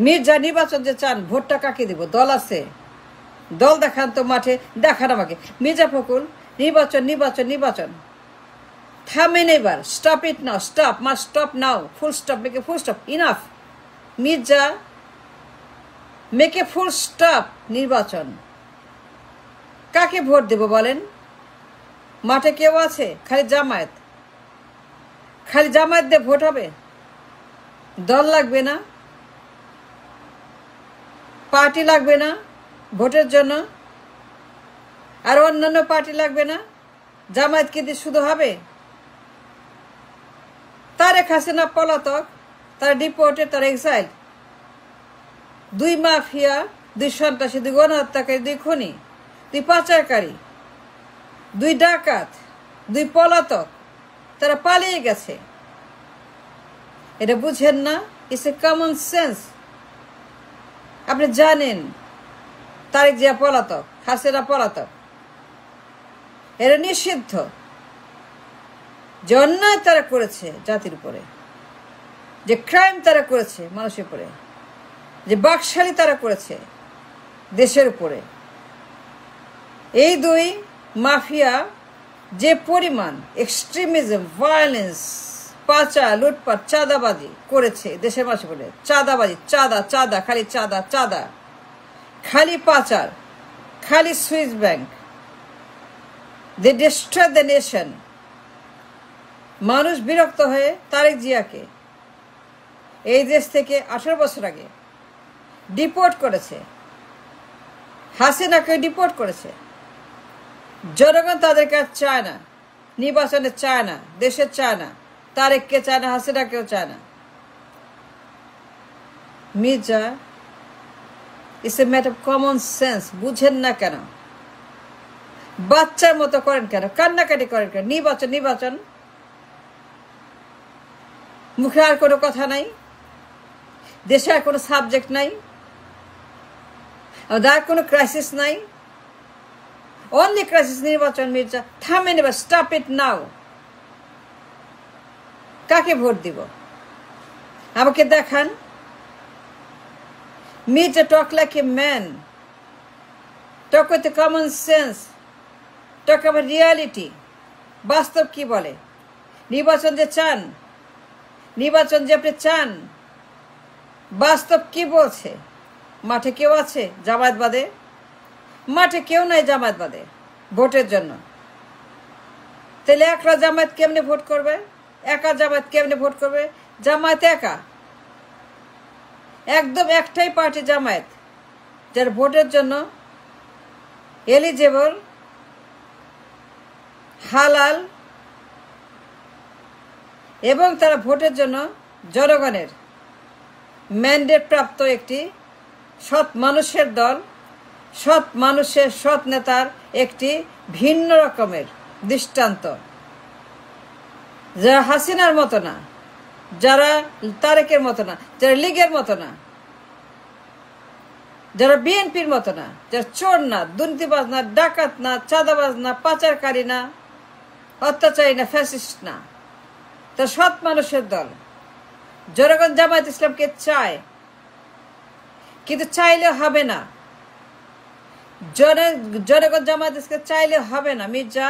মির্জা নির্বাচন যে চান, ভোটটা কাকে দিব? দল আছে, দল দেখান তো মাঠে, দেখান আমাকে। মির্জা ফখরুল, নির্বাচন নির্বাচন নির্বাচন, থামেন এবার, stop it now, stop, must stop now, full stop, make a full stop, enough. Mirza, make a full stop. নির্বাচন কাকে ভোট দেব বলেন? মাঠে কেউ আছে? খালি জামায়াত, খালি জামায়াত দিয়ে ভোট হবে? দল লাগবে না, পার্টি লাগবে না ভোটের জন্য, আর অন্যান্য পার্টি লাগবে না? জামায়াত কি দিয়ে শুধু হবে? তারেক হাসিনা পলাতক, তারা ডিপোর্টেড, তারা এক্সাইল। 2 মাফিয়া, 2 সন্ত্রাসী, 2 গণহত্যাকারী, 2 খুনি, 2 পাচারকারী, 2 ডাকাত, 2 পলাতক, তারা পালিয়ে গেছে। এটা বুঝেন না? It's a common sense. আপনি জানেন তারেক জিয়া পলাতক, হাসিনা পলাতক, এটা নিষিদ্ধ। যে অন্যায় তারা করেছে জাতির উপরে, যে ক্রাইম তারা করেছে মানুষের উপরে, যে বাকশালী তারা করেছে দেশের উপরে, এই 2 মাফিয়া যে পরিমাণ এক্সট্রিমিজম, ভায়োলেন্স, পাচার, লুটপাট, চাঁদাবাজি করেছে দেশের মানুষের উপরে, চাঁদাবাজি, চাঁদা চাঁদা, খালি চাঁদা চাঁদা, খালি পাচার, খালি Swiss bank, they destroy the nation. মানুষ বিরক্ত হয়ে তারেক জিয়াকে এই দেশ থেকে 18 বছর আগে ডিপোর্ট করেছে, হাসিনাকে ডিপোর্ট করেছে। জনগণ তাদেরকে আর চায় না, নির্বাচনে চায় না, দেশে চায় না, তারেককে চায় না, হাসিনাকেও চায় না। Mirza, it's a matter of common sense. বুঝেন না কেন? বাচ্চার মতো করেন কেন? কান্নাকাটি করেন কেন? নির্বাচন নির্বাচন, মুখে আর কোনো কথা নাই, দেশে আর কোনো সাবজেক্ট নাই, আর কোনো ক্রাইসিস নাই, অনলি ক্রাইসিস নির্বাচন। মির্জা, থামেন এবার, স্টপ ইট নাও। কাকে ভোট দিব আমাকে দেখান। Mirza, talk like a man, talk with common sense, talk about reality. বাস্তব কি বলে? নির্বাচন যে চান, নির্বাচন যে আপনি চান, বাস্তব কি বলছে? মাঠে কেউ আছে জামায়াত বাদে? মাঠে কেউ নাই জামায়াত বাদে ভোটের জন্য। তাহলে একলা জামায়াত কেমনে ভোট করবে? একা জামায়াত কেমনে ভোট করবে? জামায়াত একা, একদম একটাই পার্টি জামায়াত, যার ভোটের জন্য এলিজেবল, হালাল, এবং তারা ভোটের জন্য জনগণের ম্যান্ডেট প্রাপ্ত একটি সৎ মানুষের দল, সৎ মানুষের, সৎ নেতার একটি ভিন্ন রকমের দৃষ্টান্ত। যারা হাসিনার মতো না, যারা তারেকের মতো না, যারা লীগের মতো না, যারা বিএনপির মতো না, যারা চোর না, দুর্নীতিবাজ না, ডাকাত না, চাঁদাবাজ না, পাচারকারী না, অত্যাচারী না, ফ্যাসিস্ট না, তা সৎ মানুষের দল। জনগণ জামায়াত ইসলামকে চায়, কিন্তু চাইলে হবে না। জনগণ জামায়াত ইসলামকে চাইলে হবে না। মির্জা,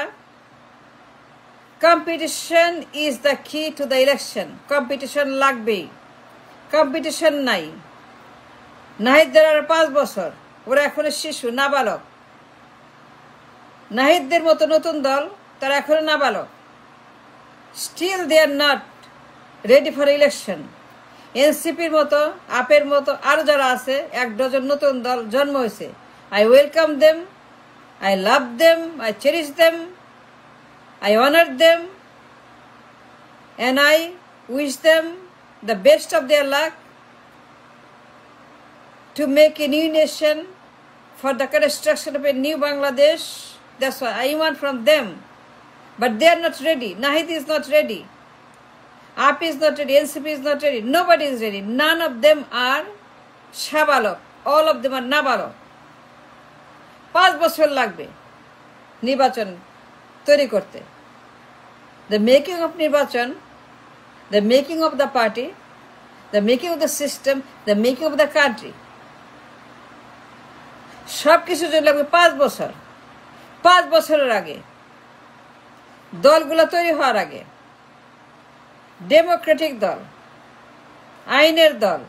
কম্পিটিশন ইজ দ্য কি টু দ্য ইলেকশন। কম্পিটিশন লাগবেই। কম্পিটিশন নাই। নাহিদদের আর 5 বছর, ওরা এখনো শিশু, নাবালক। নাহিদদের মতো নতুন দল, তারা এখনো নাবালক। Still they are not ready for election. এনসিপির মতো, আপের মতো আরো যারা আছে, 1 ডজন নতুন দল জন্ম হয়েছে। I welcome them, I love them, I cherish them, I honor them, and I wish them the best of their luck to make a new nation for the construction of a new Bangladesh. That's what I want from them. But they are not ready. Nahid is not ready. AP is not ready. NCP is not ready. Nobody is ready. None of them are shabalok. All of them are nabalok. 5 বছর লাগবে নির্বাচন তৈরি করতে। The making of নির্বাচন, the making of the party, the making of the system, the making of the country. সব কিছুর জন্য লাগবে 5 বছর। 5 বছরের আগে, দলগুলো তৈরি হওয়ার আগে, ডেমোক্রেটিক দল, আইনের দল,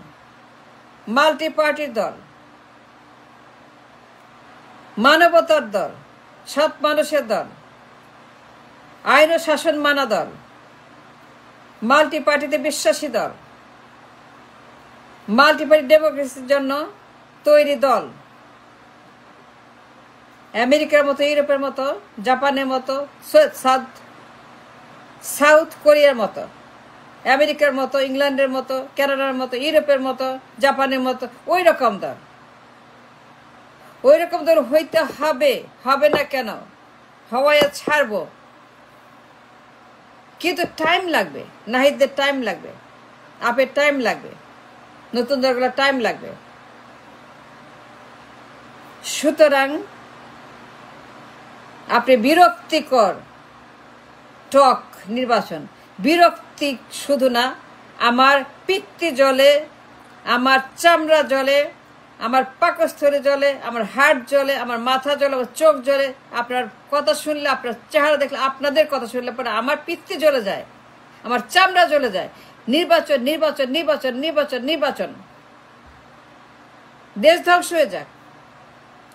মাল্টি পার্টির দল, মানবতার দল, সৎ মানুষের দল, আইন ও শাসন মানা দল, মাল্টি পার্টিতে বিশ্বাসী দল, মাল্টি পার্টি ডেমোক্রেসির জন্য তৈরি দল, আমেরিকার মতো, ইউরোপের মতো, জাপানের মতো, সাউথ কোরিয়ার মতো, আমেরিকার মতো, ইংল্যান্ডের মতো, কানাডার মতো, ইউরোপের মতো, জাপানের মতো, ওই রকম দল। ওই রকম দল হইতে হবে, হবে না কেন, হওয়ায় ছাড়বো, কিন্তু টাইম লাগবে। নাহিদদের টাইম লাগবে, আপের টাইম লাগবে, নতুন দলগুলো টাইম লাগবে। সুতরাং আপনি বিরক্তিকর টক নির্বাচন, বিরক্তি শুধু না, আমার পিত্তি জ্বলে, আমার চামড়া জ্বলে, আমার পাকস্থলী জ্বলে, আমার হার্ট জ্বলে, আমার মাথা জ্বলে, আমার চোখ জ্বলে। আপনার কথা শুনলে, আপনার চেহারা দেখলে, আপনাদের কথা শুনলে পরে আমার পিত্তি জ্বলে যায়, আমার চামড়া জ্বলে যায়। নির্বাচন, নির্বাচন, নির্বাচন, নির্বাচন, নির্বাচন। দেশ ধ্বংস হয়ে যাক,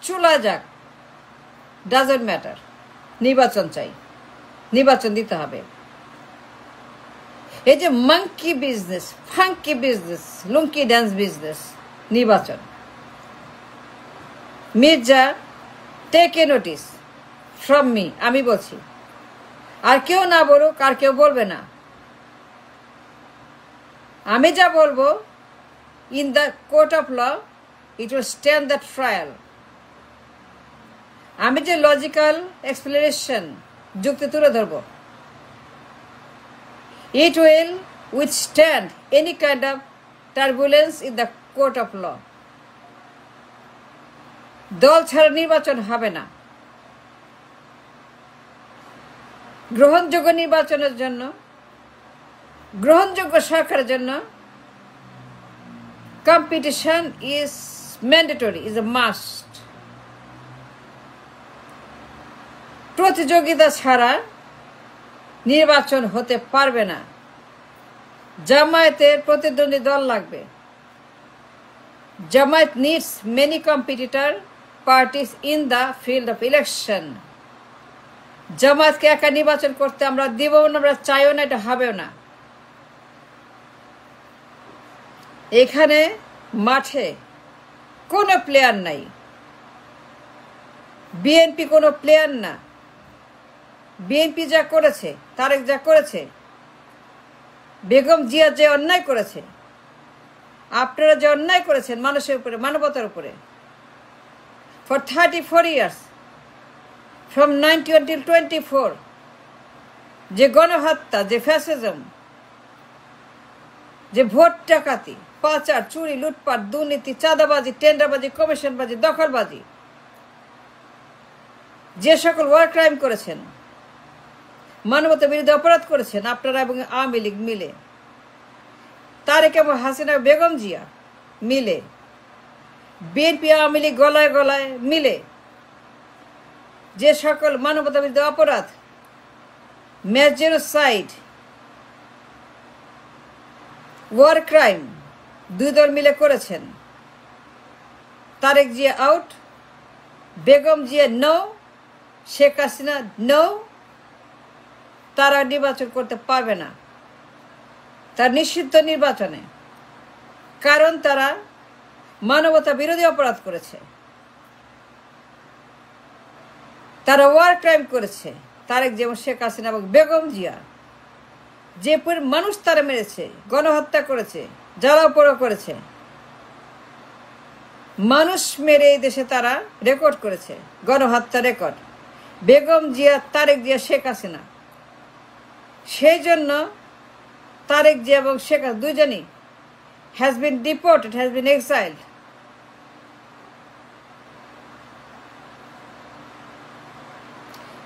চুলা যাক, ডাজন্ট ম্যাটার, নির্বাচন চাই, নির্বাচন দিতে হবে। এই যে monkey business, funky business, lungi dance business, নির্বাচন। Mirza, take a notice from me, আমি বলছি, আর কেউ না বলুক, আর কেউ বলবে না। আমি যা বলবো, in the court of law it will stand the trial. আমি যে লজিক্যাল এক্সপ্লেনেশন, যুক্তি তুলে ধরবো, it will withstand any kind of turbulence in the court of law. দল ছাড়া নির্বাচন হবে না। গ্রহণযোগ্য নির্বাচনের জন্য, গ্রহণযোগ্য সরকারের জন্য competition is mandatory, is a must. প্রতিযোগিতা ছাড়া নির্বাচন হতে পারবে না। জামায়াতের প্রতিদ্বন্দ্বী দল লাগবে। Jamaat needs many competitor parties in the field of election. জামায়াতকে একা নির্বাচন করতে আমরা দিব না, আমরা চাইও না, এটা হবেও না। এখানে মাঠে কোনো প্লেয়ার নাই, বিএনপি কোনো প্লেয়ার না। বিএনপি যা করেছে, তারেক যা করেছে, বেগম জিয়া যে অন্যায় করেছে, আপনারা যে অন্যায় করেছেন মানুষের উপরে, মানবতার উপরে, ফর 34 years, ফ্রম 19 until 24, যে গণহত্যা, যে ফ্যাসিজম, যে ভোট ডাকাতি, পাচার, চুরি, লুটপাট, দুর্নীতি, চাঁদাবাজি, টেন্ডারবাজি, কমিশনবাজি, দখলবাজি, যে সকল ওয়ার ক্রাইম করেছেন, মানবতা বিরুদ্ধে অপরাধ করেছেন আপনারা এবং আওয়ামী লীগ মিলে, তারেক এবং হাসিনা, বেগম জিয়া মিলে, বিএনপি, আওয়ামী লীগ গলায় গলায় মিলে যে সকল মানবতা বিরুদ্ধে অপরাধ, ম্যাস জেনোসাইড, ওয়ার ক্রাইম, দুই দল মিলে করেছেন। Tarek Zia out, Begum Zia no, Sheikh Hasina no, তারা নির্বাচন করতে পারবে না। তার নিষিদ্ধ নির্বাচনে, কারণ তারা মানবতা বিরোধী অপরাধ করেছে, তারা ওয়ার ক্রাইম করেছে। তারেক যেমন শেখ হাসিনা এবং বেগম জিয়া যে মানুষ তারা মেরেছে, গণহত্যা করেছে, জ্বালাও পোড়া করেছে, মানুষ মেরে এই দেশে তারা রেকর্ড করেছে, গণহত্যা রেকর্ড। বেগম জিয়া, তারেক জিয়া, শেখ হাসিনা। সেই জন্য তারেক জিয়া এবং শেখ হাসিনা দুজনই has been deported, has been exiled.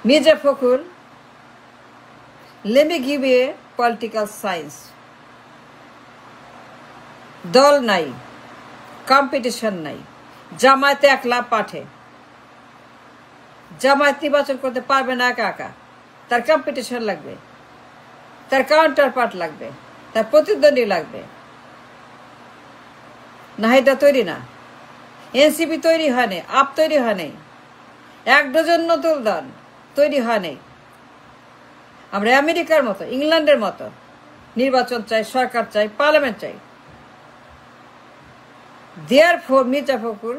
Mirza Fakhrul, let me give you a political science. দল নাই, কম্পিটিশন নাই। জামায়াতে একলা পাঠে, জামায়াত নির্বাচন করতে পারবে না একা একা, তার কম্পিটিশন লাগবে, তার কাউন্টার পার্ট লাগবে, তার প্রতিদ্বন্দ্বী লাগবে। নাহিদা তৈরি না, এনসিপি তৈরি হয়নি, আপ তৈরি হয়নি, 1 ডজন নতুন দল তৈরি হয়নি। আমরা আমেরিকার মতো, ইংল্যান্ডের মতো নির্বাচন চাই, সরকার চাই, পার্লামেন্ট চাই। Therefore Mirza Fakhrul,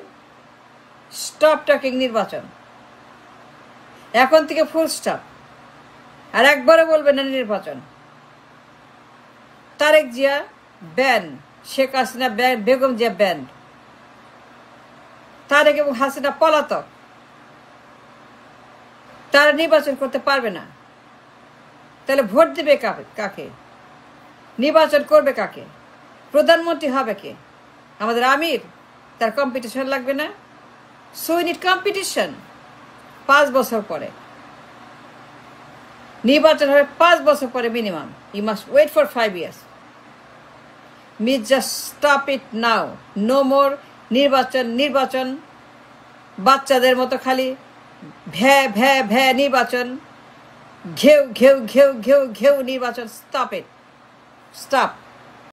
stop talking নির্বাচন, এখন থেকে ফুল স্টপ। আর একবারও বলবেন না নির্বাচন। Tarek Zia ban, Sheikh Hasina ban, Begum Zia ban. Tarek এবং হাসিনা পলাতক, তারা নির্বাচন করতে পারবে না। তাহলে ভোট দেবে কাকে? নির্বাচন করবে কাকে? প্রধানমন্ত্রী হবে কে? আমাদের আমির? তার কম্পিটিশন লাগবে না? So we need competition. 5 বছর পরে নির্বাচন হবে, 5 বছর পরে minimum. You must wait for 5 years। Just stop it now. No more নির্বাচন। বাচ্চাদের মতো খালি ভ্যা ভ্যা ভ্যা নির্বাচন, ঘেউ ঘেউ ঘেউ ঘেউ ঘেউ নির্বাচন। Stop it, stop.